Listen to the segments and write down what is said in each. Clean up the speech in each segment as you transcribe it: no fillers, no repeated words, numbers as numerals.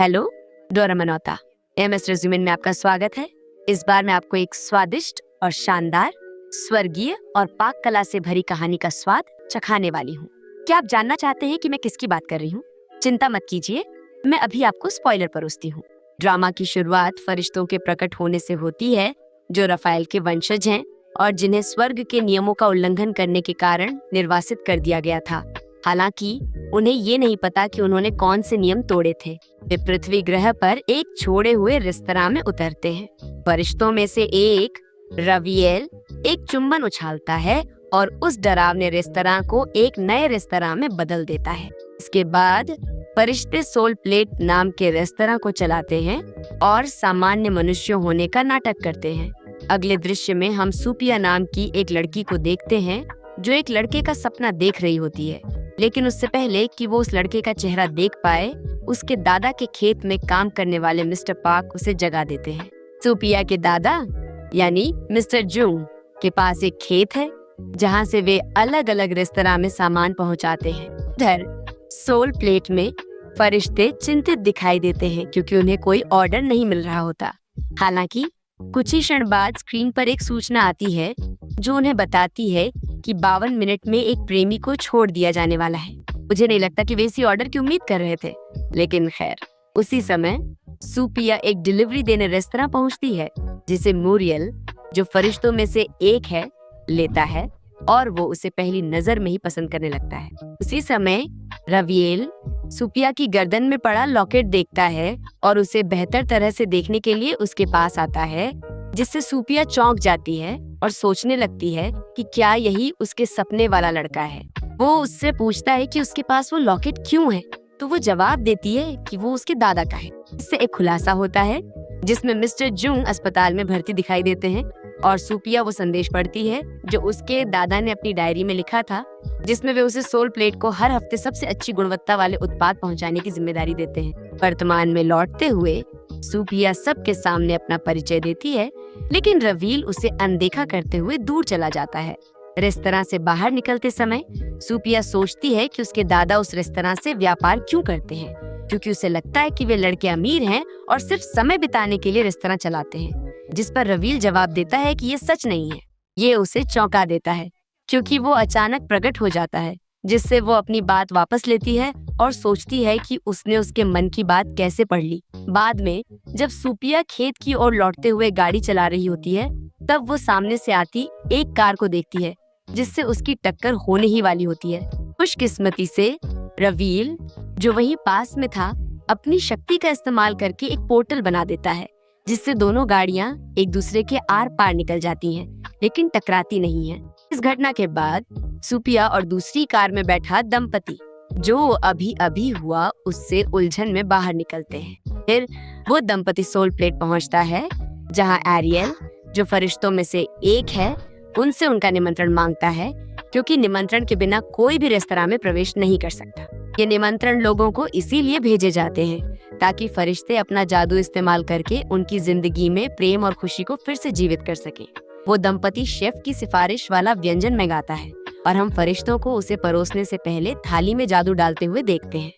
Hello, डोरा मनोता। MS रेज्यूमेन में आपका स्वागत है। इस बार मैं आपको एक स्वादिष्ट और शानदार स्वर्गीय और पाक कला से भरी कहानी का स्वाद चखाने वाली हूँ। क्या आप जानना चाहते हैं कि मैं किसकी बात कर रही हूँ? चिंता मत कीजिए, मैं अभी आपको स्पॉइलर परोसती हूँ। ड्रामा की शुरुआत फरिश्तों के प्रकट होने से होती है, जो रफाएल के वंशज हैं और जिन्हें स्वर्ग के नियमों का उल्लंघन करने के कारण निर्वासित कर दिया गया था। हालांकि उन्हें ये नहीं पता कि उन्होंने कौन से नियम तोड़े थे। वे पृथ्वी ग्रह पर एक छोड़े हुए रेस्तरां में उतरते हैं। फरिश्तों में से एक रविएल एक चुंबन उछालता है और उस डरावने रेस्तरां को एक नए रेस्तरां में बदल देता है। इसके बाद फरिश्ते सोल प्लेट नाम के रेस्तरां को चलाते हैं और सामान्य मनुष्य होने का नाटक करते हैं। अगले दृश्य में हम सूपिया नाम की एक लड़की को देखते हैं जो एक लड़के का सपना देख रही होती है, लेकिन उससे पहले कि वो उस लड़के का चेहरा देख पाए, उसके दादा के खेत में काम करने वाले मिस्टर पार्क उसे जगा देते हैं। सूपिया के दादा यानी मिस्टर जूंग के पास एक खेत है जहाँ से वे अलग अलग रेस्तरां में सामान पहुँचाते हैं। उधर सोल प्लेट में फरिश्ते चिंतित दिखाई देते हैं क्योंकि उन्हें कोई ऑर्डर नहीं मिल रहा होता। हालांकि कुछ ही क्षण बाद स्क्रीन पर एक सूचना आती है जो उन्हें बताती है कि 52 मिनट में एक प्रेमी को छोड़ दिया जाने वाला है। मुझे नहीं लगता कि वे इसी ऑर्डर की उम्मीद कर रहे थे, लेकिन खैर। उसी समय सूपिया एक डिलीवरी देने रेस्तरां पहुंचती है जिसे मूरियल, जो फरिश्तों में से एक है, लेता है और वो उसे पहली नजर में ही पसंद करने लगता है। उसी समय रविएल सूपिया की गर्दन में पड़ा लॉकेट देखता है और उसे बेहतर तरह से देखने के लिए उसके पास आता है, जिससे सूपिया चौंक जाती है और सोचने लगती है कि क्या यही उसके सपने वाला लड़का है। वो उससे पूछता है कि उसके पास वो लॉकेट क्यों है, तो वो जवाब देती है कि वो उसके दादा का है। इससे एक खुलासा होता है जिसमें मिस्टर जूंग अस्पताल में भर्ती दिखाई देते हैं और सूपिया वो संदेश पढ़ती है जो उसके दादा ने अपनी डायरी में लिखा था, जिसमें वे उसे सोल प्लेट को हर हफ्ते सबसे अच्छी गुणवत्ता वाले उत्पाद पहुंचाने की जिम्मेदारी देते हैं। वर्तमान में लौटते हुए सूपिया सबके सामने अपना परिचय देती है, लेकिन रवील उसे अनदेखा करते हुए दूर चला जाता है। रेस्तरां से बाहर निकलते समय सूपिया सोचती है कि उसके दादा उस रेस्तरां से व्यापार क्यों करते हैं, क्योंकि उसे लगता है कि वे लड़के अमीर हैं और सिर्फ समय बिताने के लिए रेस्तरां चलाते हैं। जिस पर रवील जवाब देता है कि ये सच नहीं है। ये उसे चौंका देता है क्योंकि वो अचानक प्रकट हो जाता है, जिससे वो अपनी बात वापस लेती है और सोचती है कि उसने उसके मन की बात कैसे पढ़ ली। बाद में जब सूपिया खेत की ओर लौटते हुए गाड़ी चला रही होती है, तब वो सामने से आती एक कार को देखती है जिससे उसकी टक्कर होने ही वाली होती है। खुशकिस्मती से रवील, जो वहीं पास में था, अपनी शक्ति का इस्तेमाल करके एक पोर्टल बना देता है जिससे दोनों गाड़ियां एक दूसरे के आर पार निकल जाती हैं, लेकिन टकराती नहीं हैं। इस घटना के बाद सूपिया और दूसरी कार में बैठा दंपति, जो अभी अभी हुआ, उससे उलझन में बाहर निकलते हैं। फिर वो दंपति सोल प्लेट पहुंचता है जहां एरियल, जो फरिश्तों में से एक है, उनसे उनका निमंत्रण मांगता है क्योंकि निमंत्रण के बिना कोई भी रेस्तरां में प्रवेश नहीं कर सकता। ये निमंत्रण लोगों को इसीलिए भेजे जाते हैं ताकि फरिश्ते अपना जादू इस्तेमाल करके उनकी जिंदगी में प्रेम और खुशी को फिर से जीवित कर सकें। वो दंपति शेफ की सिफारिश वाला व्यंजन मंगाता है और हम फरिश्तों को उसे परोसने से पहले थाली में जादू डालते हुए देखते हैं।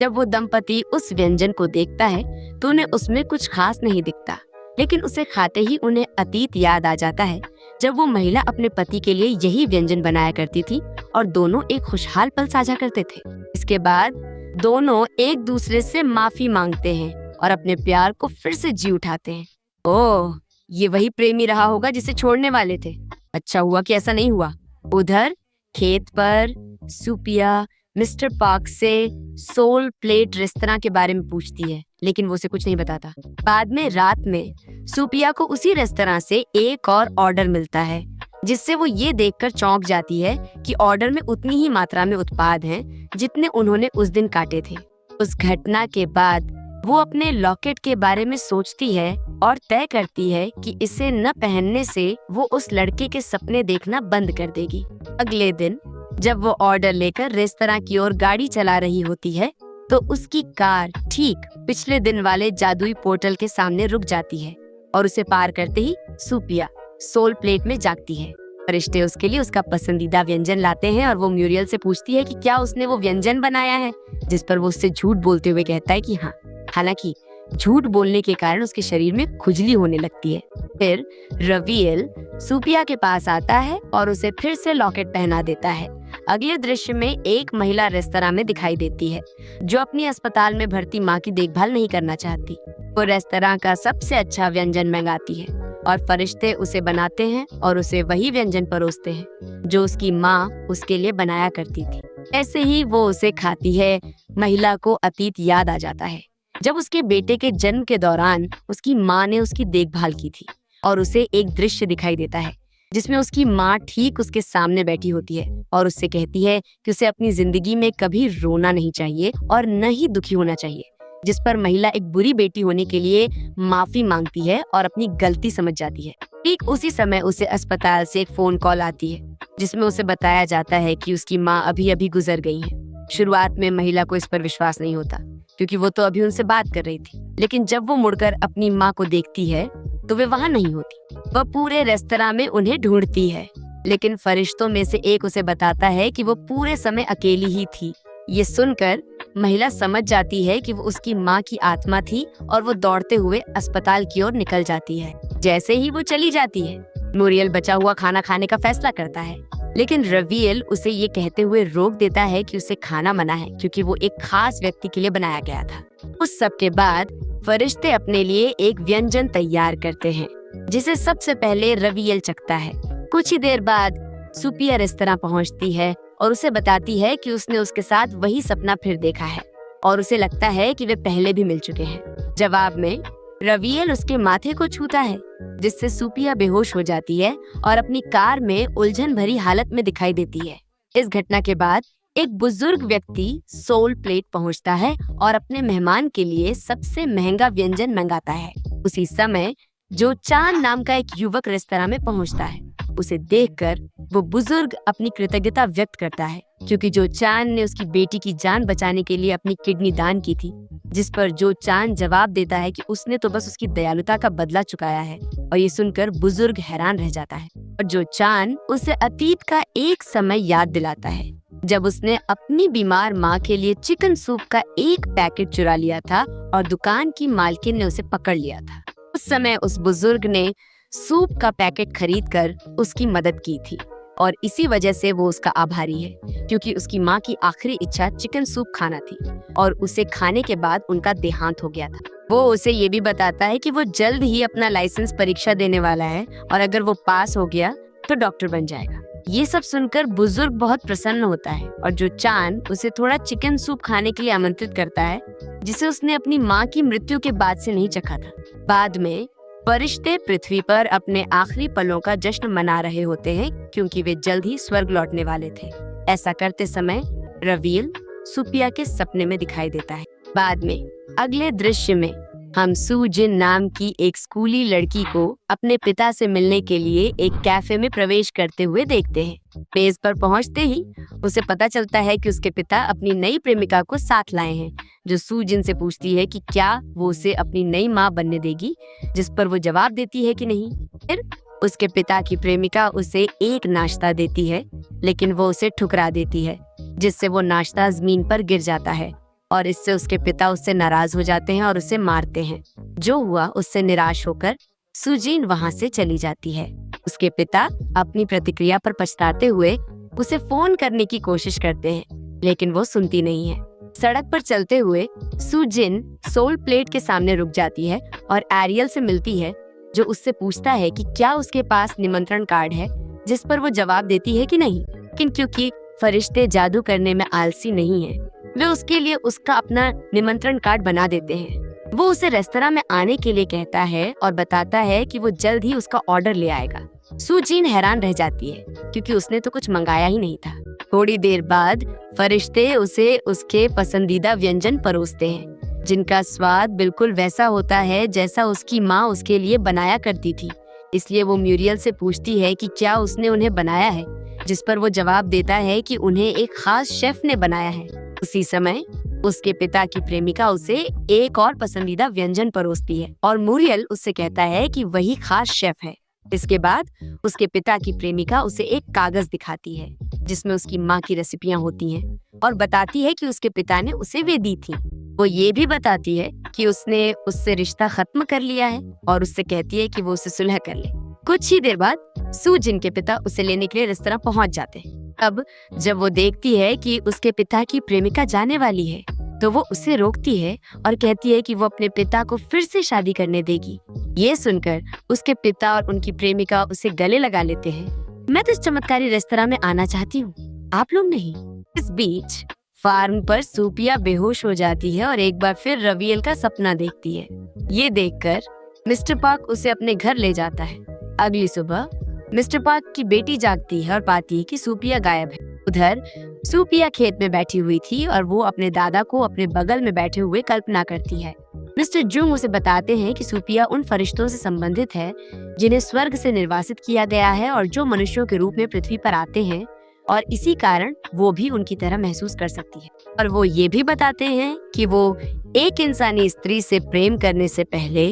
जब वो दंपति उस व्यंजन को देखता है तो उन्हें उसमें कुछ खास नहीं दिखता, लेकिन उसे खाते ही उन्हें अतीत याद आ जाता है जब वो महिला अपने पति के लिए यही व्यंजन बनाया करती थी और दोनों एक खुशहाल पल साझा करते थे। इसके बाद दोनों एक दूसरे से माफी मांगते हैं और अपने प्यार को फिर से जी उठाते हैं। ओह, ये वही प्रेमी रहा होगा जिसे छोड़ने वाले थे। अच्छा हुआ कि ऐसा नहीं हुआ। उधर खेत पर सूपिया मिस्टर पार्क से सोल प्लेट रेस्तरां के बारे में पूछती है, लेकिन वो उसे कुछ नहीं बताता। बाद में रात में सूपिया को उसी रेस्तरां से एक और ऑर्डर मिलता है, जिससे वो ये देखकर चौंक जाती है कि ऑर्डर में उतनी ही मात्रा में उत्पाद हैं जितने उन्होंने उस दिन काटे थे। उस घटना के बाद वो अपने लॉकेट के बारे में सोचती है और तय करती है कि इसे न पहनने से वो उस लड़के के सपने देखना बंद कर देगी। अगले दिन जब वो ऑर्डर लेकर रेस्तरां की ओर गाड़ी चला रही होती है, तो उसकी कार ठीक पिछले दिन वाले जादुई पोर्टल के सामने रुक जाती है और उसे पार करते ही सूपिया सोल प्लेट में जागती है। फरिश्ते उसके लिए उसका पसंदीदा व्यंजन लाते हैं और वो म्यूरियल से पूछती है कि क्या उसने वो व्यंजन बनाया है, जिस पर वो उससे झूठ बोलते हुए कहता है कि हाँ। हालांकि झूठ बोलने के कारण उसके शरीर में खुजली होने लगती है। फिर रवियल सुपिया के पास आता है और उसे फिर से लॉकेट पहना देता है। अगले दृश्य में एक महिला रेस्तरां में दिखाई देती है जो अपनी अस्पताल में भर्ती माँ की देखभाल नहीं करना चाहती। वो रेस्तरां का सबसे अच्छा व्यंजन मंगाती है और फरिश्ते उसे बनाते हैं और उसे वही व्यंजन परोसते हैं जो उसकी माँ उसके लिए बनाया करती थी। ऐसे ही वो उसे खाती है। महिला को अतीत याद आ जाता है जब उसके बेटे के जन्म के दौरान उसकी माँ ने उसकी देखभाल की थी और उसे एक दृश्य दिखाई देता है जिसमें उसकी माँ ठीक उसके सामने बैठी होती है और उससे कहती है कि उसे अपनी जिंदगी में कभी रोना नहीं चाहिए और न ही दुखी होना चाहिए, जिस पर महिला एक बुरी बेटी होने के लिए माफी मांगती है और अपनी गलती समझ जाती है। ठीक उसी समय उसे अस्पताल से एक फोन कॉल आती है जिसमें उसे बताया जाता है कि उसकी माँ अभी अभी गुजर गई है। शुरुआत में महिला को इस पर विश्वास नहीं होता क्योंकि वो तो अभी उनसे बात कर रही थी, लेकिन जब वो मुड़कर अपनी माँ को देखती है तो वे वहाँ नहीं होती। वह पूरे रेस्तरां में उन्हें ढूंढती है, लेकिन फरिश्तों में से एक उसे बताता है कि वो पूरे समय अकेली ही थी। ये सुनकर महिला समझ जाती है कि वो उसकी माँ की आत्मा थी और वो दौड़ते हुए अस्पताल की ओर निकल जाती है। जैसे ही वो चली जाती है, मूरियल बचा हुआ खाना खाने का फैसला करता है, लेकिन रवियल उसे ये कहते हुए रोक देता है कि उसे खाना मना है क्योंकि वो एक खास व्यक्ति के लिए बनाया गया था। उस सब के बाद फरिश्ते अपने लिए एक व्यंजन तैयार करते हैं जिसे सबसे पहले रवियल चखता है। कुछ ही देर बाद सुपिया रेस्तरां पहुंचती है और उसे बताती है कि उसने उसके साथ वही सपना फिर देखा है और उसे लगता है कि वे पहले भी मिल चुके हैं। जवाब में रवियल उसके माथे को छूता है जिससे सुपिया बेहोश हो जाती है और अपनी कार में उलझन भरी हालत में दिखाई देती है। इस घटना के बाद एक बुजुर्ग व्यक्ति सोल प्लेट पहुंचता है और अपने मेहमान के लिए सबसे महंगा व्यंजन मंगाता है। उसी समय जो चांद नाम का एक युवक रेस्तरां में पहुंचता है। उसे देखकर वो बुजुर्ग अपनी कृतज्ञता व्यक्त करता है क्योंकि जो चांद ने उसकी बेटी की जान बचाने के लिए अपनी किडनी दान की थी, जिस पर जो चांद जवाब देता है कि उसने तो बस उसकी दयालुता का बदला चुकाया है। और ये सुनकर बुजुर्ग हैरान रह जाता है और जो चांद उसे अतीत का एक समय याद दिलाता है जब उसने अपनी बीमार माँ के लिए चिकन सूप का एक पैकेट चुरा लिया था और दुकान की मालकिन ने उसे पकड़ लिया था। उस समय उस बुजुर्ग ने सूप का पैकेट खरीदकर उसकी मदद की थी और इसी वजह से वो उसका आभारी है क्योंकि उसकी माँ की आखिरी इच्छा चिकन सूप खाना थी और उसे खाने के बाद उनका देहांत हो गया था। वो उसे ये भी बताता है कि वो जल्द ही अपना लाइसेंस परीक्षा देने वाला है और अगर वो पास हो गया तो डॉक्टर बन जाएगा। ये सब सुनकर बुजुर्ग बहुत प्रसन्न होता है और जो चांद उसे थोड़ा चिकन सूप खाने के लिए आमंत्रित करता है जिसे उसने अपनी माँ की मृत्यु के बाद से नहीं चखा था। बाद में फरिश्ते पृथ्वी पर अपने आखिरी पलों का जश्न मना रहे होते हैं क्योंकि वे जल्द ही स्वर्ग लौटने वाले थे। ऐसा करते समय रवियल सुपिया के सपने में दिखाई देता है। बाद में अगले दृश्य में हम सुजिन नाम की एक स्कूली लड़की को अपने पिता से मिलने के लिए एक कैफे में प्रवेश करते हुए देखते हैं। मेज पर पहुंचते ही उसे पता चलता है कि उसके पिता अपनी नई प्रेमिका को साथ लाए हैं, जो सुजिन से पूछती है कि क्या वो उसे अपनी नई माँ बनने देगी, जिस पर वो जवाब देती है कि नहीं। फिर उसके पिता की प्रेमिका उसे एक नाश्ता देती है लेकिन वो उसे ठुकरा देती है, जिससे वो नाश्ता जमीन पर गिर जाता है और इससे उसके पिता उससे नाराज हो जाते हैं और उसे मारते हैं। जो हुआ उससे निराश होकर सुजीन वहां से चली जाती है। उसके पिता अपनी प्रतिक्रिया पर पछताते हुए उसे फोन करने की कोशिश करते हैं लेकिन वो सुनती नहीं है। सड़क पर चलते हुए सुजिन सोल प्लेट के सामने रुक जाती है और एरियल से मिलती है, जो उससे पूछता है कि क्या उसके पास निमंत्रण कार्ड है, जिस पर वो जवाब देती है कि नहीं। लेकिन क्योंकि फरिश्ते जादू करने में आलसी नहीं है, वे उसके लिए उसका अपना निमंत्रण कार्ड बना देते हैं। वो उसे रेस्तरां में आने के लिए कहता है और बताता है कि वो जल्द ही उसका ऑर्डर ले आएगा। सुजीन हैरान रह जाती है क्योंकि उसने तो कुछ मंगाया ही नहीं था। थोड़ी देर बाद फरिश्ते उसे उसके पसंदीदा व्यंजन परोसते हैं, जिनका स्वाद बिल्कुल वैसा होता है जैसा उसकी माँ उसके लिए बनाया करती थी। इसलिए वो म्यूरियल से पूछती है कि क्या उसने उन्हें बनाया है, जिस पर वो जवाब देता है कि उन्हें एक खास शेफ ने बनाया है। उसी समय उसके पिता की प्रेमिका उसे एक और पसंदीदा व्यंजन परोसती है और मूरियल उससे कहता है कि वही खास शेफ है। इसके बाद उसके पिता की प्रेमिका उसे एक कागज दिखाती है जिसमें उसकी माँ की रेसिपियां होती हैं और बताती है कि उसके पिता ने उसे वे दी थी। वो ये भी बताती है कि उसने उससे रिश्ता खत्म कर लिया है और उससे कहती है कि वो उसे सुलह कर ले। कुछ ही देर बाद सू जिन के पिता उसे लेने के लिए रेस्तरां पहुंच जाते हैं। अब जब वो देखती है कि उसके पिता की प्रेमिका जाने वाली है तो वो उसे रोकती है और कहती है कि वो अपने पिता को फिर से शादी करने देगी। ये सुनकर उसके पिता और उनकी प्रेमिका उसे गले लगा लेते हैं। मैं तो इस चमत्कारी रेस्तरां में आना चाहती हूँ, आप लोग नहीं। इस बीच फार्म पर सूपिया बेहोश हो जाती है और एक बार फिर रवियल का सपना देखती है। ये देखकर मिस्टर पार्क उसे अपने घर ले जाता है। अगली सुबह मिस्टर पार्क की बेटी जागती है और पाती है कि सूपिया गायब है। उधर सूपिया खेत में बैठी हुई थी और वो अपने दादा को अपने बगल में बैठे हुए कल्पना करती है। मिस्टर जुंग उसे बताते हैं कि सूपिया उन फरिश्तों से संबंधित है जिन्हें स्वर्ग से निर्वासित किया गया है और जो मनुष्यों के रूप में पृथ्वी पर आते हैं और इसी कारण वो भी उनकी तरह महसूस कर सकती है। और वो ये भी बताते हैं कि वो एक इंसानी स्त्री से प्रेम करने से पहले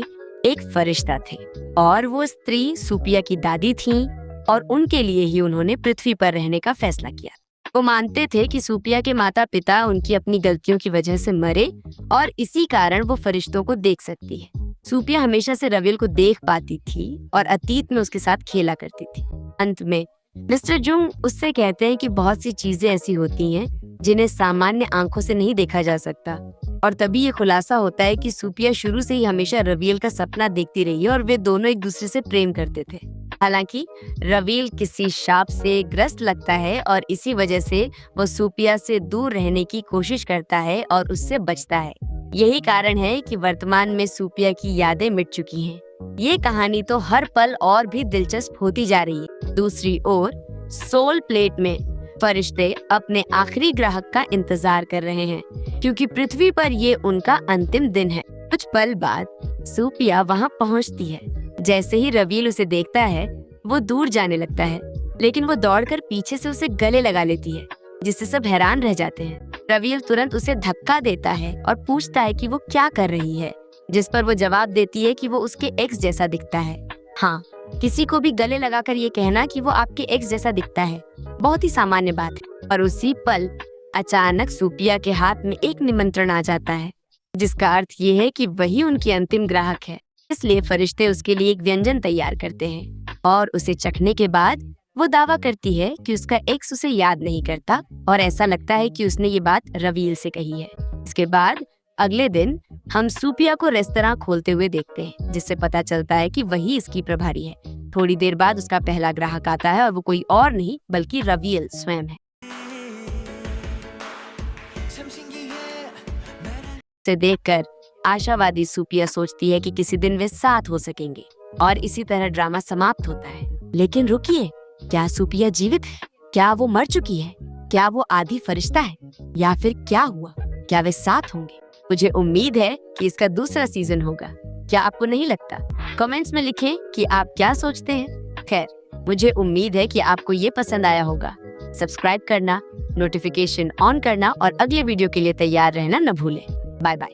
एक फरिश्ता थे और वो स्त्री सूपिया की दादी थी और उनके लिए ही उन्होंने पृथ्वी पर रहने का फैसला किया। वो मानते थे कि सूपिया के माता पिता उनकी अपनी गलतियों की वजह से मरे और इसी कारण वो फरिश्तों को देख सकती है। सूपिया हमेशा से रवियल को देख पाती थी और अतीत में उसके साथ खेला करती थी। अंत में मिस्टर जुंग उससे कहते हैं कि बहुत सी चीजें ऐसी होती हैं जिन्हें सामान्य आंखों से नहीं देखा जा सकता और तभी ये खुलासा होता है कि सूपिया शुरू से ही हमेशा रवियल का सपना देखती रही है और वे दोनों एक दूसरे से प्रेम करते थे। हालांकि रवियल किसी शाप से ग्रस्त लगता है और इसी वजह से वो सूपिया से दूर रहने की कोशिश करता है और उससे बचता है। यही कारण है कि वर्तमान में सूपिया की यादें मिट चुकी हैं। ये कहानी तो हर पल और भी दिलचस्प होती जा रही है। दूसरी ओर सोल प्लेट में फरिश्ते अपने आखिरी ग्राहक का इंतजार कर रहे हैं क्योंकि पृथ्वी पर ये उनका अंतिम दिन है। कुछ पल बाद सूपिया वहाँ पहुँचती है। जैसे ही रवियल उसे देखता है वो दूर जाने लगता है, लेकिन वो दौड़कर पीछे से उसे गले लगा लेती है जिससे सब हैरान रह जाते हैं। रवियल तुरंत उसे धक्का देता है और पूछता है कि वो क्या कर रही है, जिस पर वो जवाब देती है कि वो उसके एक्स जैसा दिखता है। हाँ, किसी को भी गले लगाकर ये कहना कि वो आपके एक्स जैसा दिखता है बहुत ही सामान्य बात है। और उसी पल अचानक सूपिया के हाथ में एक निमंत्रण आ जाता है जिसका अर्थ ये है कि वही उनकी अंतिम ग्राहक है। इसलिए फरिश्ते उसके लिए एक व्यंजन तैयार करते हैं और उसे चखने के बाद वो दावा करती है कि उसका एक्स उसे याद नहीं करता और ऐसा लगता है कि उसने ये बात रवियल से कही है। इसके बाद अगले दिन हम सूपिया को रेस्तरां खोलते हुए देखते हैं जिससे पता चलता है कि वही इसकी प्रभारी है। थोड़ी देर बाद उसका पहला ग्राहक आता है और वो कोई और नहीं बल्कि रवियल स्वयं है। इसे देखकर आशावादी सूपिया सोचती है कि किसी दिन वे साथ हो सकेंगे और इसी तरह ड्रामा समाप्त होता है। लेकिन रुकिए, क्या सूपिया जीवित है? क्या वो मर चुकी है? क्या वो आधी फरिश्ता है? या फिर क्या हुआ? क्या वे साथ होंगे? मुझे उम्मीद है कि इसका दूसरा सीजन होगा। क्या आपको नहीं लगता? कमेंट्स में लिखें कि आप क्या सोचते हैं। खैर, मुझे उम्मीद है कि आपको ये पसंद आया होगा। सब्सक्राइब करना, नोटिफिकेशन ऑन करना और अगले वीडियो के लिए तैयार रहना न भूलें। Bye bye.